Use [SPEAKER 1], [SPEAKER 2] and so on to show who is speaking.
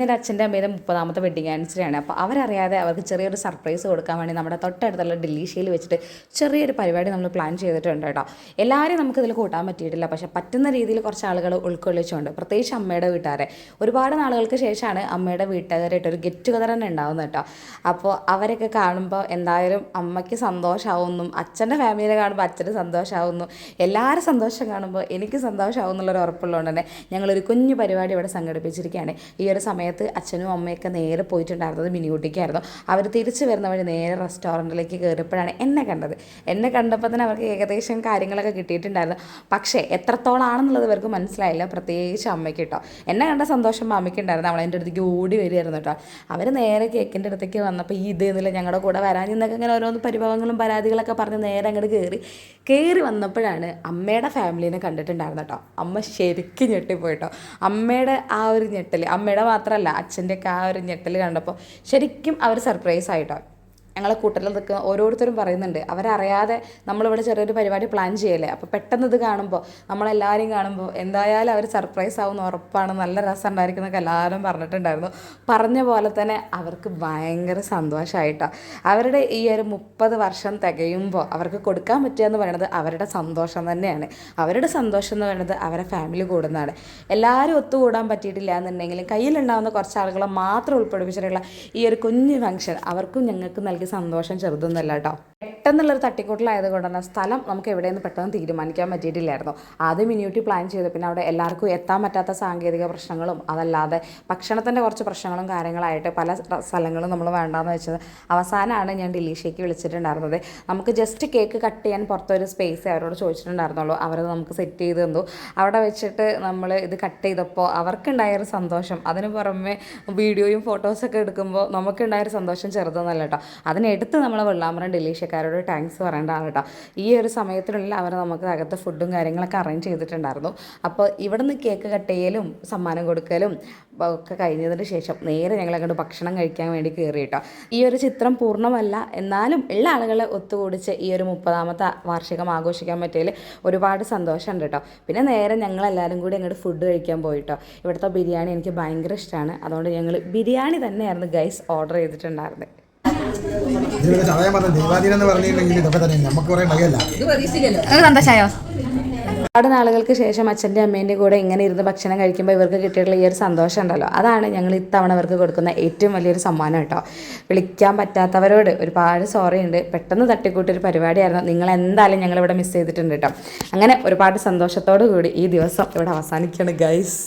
[SPEAKER 1] എൻ്റെ അച്ഛൻ്റെ അമ്മയുടെ 30ാമത്തെ വെഡിങ് ആനിവേഴ്സറിയാണ്. അപ്പോൾ അവരറിയാതെ അവർക്ക് ചെറിയൊരു സർപ്രൈസ് കൊടുക്കാൻ വേണ്ടി നമ്മുടെ തൊട്ടടുത്തുള്ള ഡെല്ലീഷയിൽ വെച്ചിട്ട് ചെറിയൊരു പരിപാടി നമ്മൾ പ്ലാൻ ചെയ്തിട്ടുണ്ട് കേട്ടോ. എല്ലാവരും നമുക്കിതിൽ കൂട്ടാൻ പറ്റിയിട്ടില്ല, പക്ഷേ പറ്റുന്ന രീതിയിൽ കുറച്ച് ആളുകൾ ഉൾക്കൊള്ളിച്ചുകൊണ്ട്, പ്രത്യേകിച്ച് അമ്മയുടെ വീട്ടുകാരെ. ഒരുപാട് നാളുകൾക്ക് ശേഷമാണ് അമ്മയുടെ വീട്ടുകാരായിട്ടൊരു ഗെറ്റ് ടുഗദർ തന്നെ ഉണ്ടാകുന്നത് കേട്ടോ. അപ്പോൾ അവരൊക്കെ കാണുമ്പോൾ എന്തായാലും അമ്മയ്ക്ക് സന്തോഷമാവുന്നു, അച്ഛൻ്റെ ഫാമിലിയെ കാണുമ്പോൾ അച്ഛന് സന്തോഷമാവുന്നു, എല്ലാവരും സന്തോഷം കാണുമ്പോൾ എനിക്ക് സന്തോഷമാവും എന്നുള്ളൊരു ഉറപ്പുള്ളതുകൊണ്ട് തന്നെ ഞങ്ങളൊരു കുഞ്ഞു പരിപാടി ഇവിടെ സംഘടിപ്പിച്ചിരിക്കുകയാണ്. ഈ ഒരു സമയത്ത് അച്ഛനും അമ്മയൊക്കെ നേരെ പോയിട്ടുണ്ടായിരുന്നത് മിനിയൂട്ടിക്കായിരുന്നു. അവർ തിരിച്ചു വരുന്ന വഴി നേരെ റെസ്റ്റോറൻറ്റിലേക്ക് കയറിയപ്പോഴാണ് എന്നെ കണ്ടത്. എന്നെ കണ്ടപ്പോൾ തന്നെ അവർക്ക് ഏകദേശം കാര്യങ്ങളൊക്കെ കിട്ടിയിട്ടുണ്ടായിരുന്നു. പക്ഷേ എത്രത്തോളാണെന്നുള്ളത് ഇവർക്ക് മനസ്സിലായില്ല, പ്രത്യേകിച്ച് അമ്മയ്ക്ക് കേട്ടോ. എന്നെ കണ്ട സന്തോഷം അമ്മയ്ക്കുണ്ടായിരുന്നു. അവൾ എൻ്റെ അടുത്തേക്ക് ഓടി വരികയായിരുന്നു കേട്ടോ. അവർ നേരെ കേക്കിൻ്റെ അടുത്തേക്ക് വന്നപ്പോൾ ഇതെന്നില്ല ഞങ്ങളുടെ കൂടെ വരാൻ എന്നൊക്കെ ഇങ്ങനെ ഓരോന്ന് പരിഭവങ്ങളും പരാതികളൊക്കെ പറഞ്ഞ് നേരെ അങ്ങോട്ട് കയറി വന്നപ്പോഴാണ് അമ്മയുടെ ഫാമിലീനെ കണ്ടിട്ടുണ്ടായിരുന്നു കേട്ടോ. അമ്മ ശരിക്കും ഞെട്ടിപ്പോയിട്ടോ. അമ്മയുടെ ആ ഒരു ഞെട്ടൽ, അമ്മയുടെ മാത്രമല്ല അച്ഛൻ്റെയൊക്കെ ആ ഒരു ഞെട്ടൽ കണ്ടപ്പോൾ ശരിക്കും അവർ സർപ്രൈസ് ആയിട്ടോ. ഞങ്ങളെ കൂട്ടത്തിൽ നിൽക്കുക ഓരോരുത്തരും പറയുന്നുണ്ട്, അവരറിയാതെ നമ്മളിവിടെ ചെറിയൊരു പരിപാടി പ്ലാൻ ചെയ്യല്ലേ, അപ്പോൾ പെട്ടെന്ന് ഇത് കാണുമ്പോൾ നമ്മളെല്ലാവരും കാണുമ്പോൾ എന്തായാലും അവർ സർപ്രൈസ് ആവുമെന്ന് ഉറപ്പാണ്, നല്ല രസം ഉണ്ടായിരിക്കുന്നൊക്കെ എല്ലാവരും പറഞ്ഞിട്ടുണ്ടായിരുന്നു. പറഞ്ഞ പോലെ തന്നെ അവർക്ക് ഭയങ്കര സന്തോഷമായിട്ടോ. അവരുടെ ഈ ഒരു 30 വർഷം തികയുമ്പോൾ അവർക്ക് കൊടുക്കാൻ പറ്റുക എന്ന് പറയുന്നത് അവരുടെ സന്തോഷം തന്നെയാണ്. അവരുടെ സന്തോഷം എന്ന് പറയുന്നത് അവരെ ഫാമിലി കൂടുന്നതാണ്. എല്ലാവരും ഒത്തുകൂടാൻ പറ്റിയിട്ടില്ല എന്നുണ്ടെങ്കിലും കയ്യിലുണ്ടാകുന്ന കുറച്ച് ആളുകളെ മാത്രം ഉൾപ്പെടുപ്പിച്ചിട്ടുള്ള ഈ ഒരു കുഞ്ഞു ഫംഗ്ഷൻ അവർക്കും ഞങ്ങൾക്ക് നൽകി സന്തോഷം ചെറുതൊന്നുമല്ല കേട്ടോ. പെട്ടെന്നുള്ളൊരു തട്ടിക്കൂട്ടലായതുകൊണ്ട് തന്നെ സ്ഥലം നമുക്ക് എവിടെയെന്ന് പെട്ടെന്ന് തീരുമാനിക്കാൻ പറ്റിയിട്ടില്ലായിരുന്നു. ആദ്യം മിനിയൂട്ടി പ്ലാൻ ചെയ്തു, പിന്നെ അവിടെ എല്ലാവർക്കും എത്താൻ പറ്റാത്ത സാങ്കേതിക പ്രശ്നങ്ങളും അതല്ലാതെ ഭക്ഷണത്തിൻ്റെ കുറച്ച് പ്രശ്നങ്ങളും കാര്യങ്ങളായിട്ട് പല സ്ഥലങ്ങളും നമ്മൾ വേണ്ടാന്ന് വെച്ചത്. അവസാനമാണ് ഞാൻ ഡെലീഷയ്ക്ക് വിളിച്ചിട്ടുണ്ടായിരുന്നത്. നമുക്ക് ജസ്റ്റ് കേക്ക് കട്ട് ചെയ്യാൻ പുറത്തൊരു സ്പേസ് അവരോട് ചോദിച്ചിട്ടുണ്ടായിരുന്നുള്ളൂ. അവരത് നമുക്ക് സെറ്റ് ചെയ്ത് തന്നു. അവിടെ വെച്ചിട്ട് നമ്മൾ ഇത് കട്ട് ചെയ്തപ്പോൾ അവർക്കുണ്ടായൊരു സന്തോഷം, അതിന് പുറമെ വീഡിയോയും ഫോട്ടോസൊക്കെ എടുക്കുമ്പോൾ നമുക്കുണ്ടായൊരു സന്തോഷം ചെറുതൊന്നല്ല കേട്ടോ. അതിനെടുത്ത് നമ്മൾ വെള്ളാമറം ഡെലീഷ്യക്കാരോട് താങ്ക്സ് പറയേണ്ടതാണ് കേട്ടോ. ഈ ഒരു സമയത്തിനുള്ളിൽ അവർ നമുക്ക് അകത്ത് ഫുഡും കാര്യങ്ങളൊക്കെ അറേഞ്ച് ചെയ്തിട്ടുണ്ടായിരുന്നു. അപ്പോൾ ഇവിടുന്ന് കേക്ക് കട്ട് ചെയ്യലും സമ്മാനം കൊടുക്കലും ഒക്കെ കഴിഞ്ഞതിന് ശേഷം നേരെ ഞങ്ങളങ്ങോട്ട് ഭക്ഷണം കഴിക്കാൻ വേണ്ടി കയറി കേട്ടോ. ഈ ഒരു ചിത്രം പൂർണ്ണമല്ല, എന്നാലും ഉള്ള ആളുകളെ ഒത്തുകൂടിച്ച് ഈ ഒരു 30ാമത്തെ വാർഷികം ആഘോഷിക്കാൻ പറ്റിയതിൽ ഒരുപാട് സന്തോഷമുണ്ട് കേട്ടോ. പിന്നെ നേരെ ഞങ്ങളെല്ലാവരും കൂടി അങ്ങോട്ട് ഫുഡ് കഴിക്കാൻ പോയിട്ടോ. ഇവിടുത്തെ ബിരിയാണി എനിക്ക് ഭയങ്കര ഇഷ്ടമാണ്, അതുകൊണ്ട് ഞങ്ങൾ ബിരിയാണി തന്നെയായിരുന്നു ഗൈസ് ഓർഡർ ചെയ്തിട്ടുണ്ടായിരുന്നത്. സന്തോഷമായോ? ഒരുപാട് നാളുകൾക്ക് ശേഷം അച്ഛൻ്റെ അമ്മേൻ്റെ കൂടെ ഇങ്ങനെ ഇരുന്ന് ഭക്ഷണം കഴിക്കുമ്പോൾ ഇവർക്ക് കിട്ടിയിട്ടുള്ള ഈ ഒരു സന്തോഷം ഉണ്ടല്ലോ, അതാണ് ഞങ്ങൾ ഇത്തവണ ഇവർക്ക് കൊടുക്കുന്ന ഏറ്റവും വലിയൊരു സമ്മാനം കേട്ടോ. വിളിക്കാൻ പറ്റാത്തവരോട് ഒരുപാട് സോറി ഉണ്ട്, പെട്ടെന്ന് തട്ടിക്കൂട്ടൊരു പരിപാടിയായിരുന്നു. നിങ്ങൾ എന്തായാലും ഞങ്ങളിവിടെ മിസ് ചെയ്തിട്ടുണ്ട് കേട്ടോ. അങ്ങനെ ഒരുപാട് സന്തോഷത്തോടു കൂടി ഈ ദിവസം ഇവിടെ അവസാനിക്കുകയാണ് ഗൈസ്.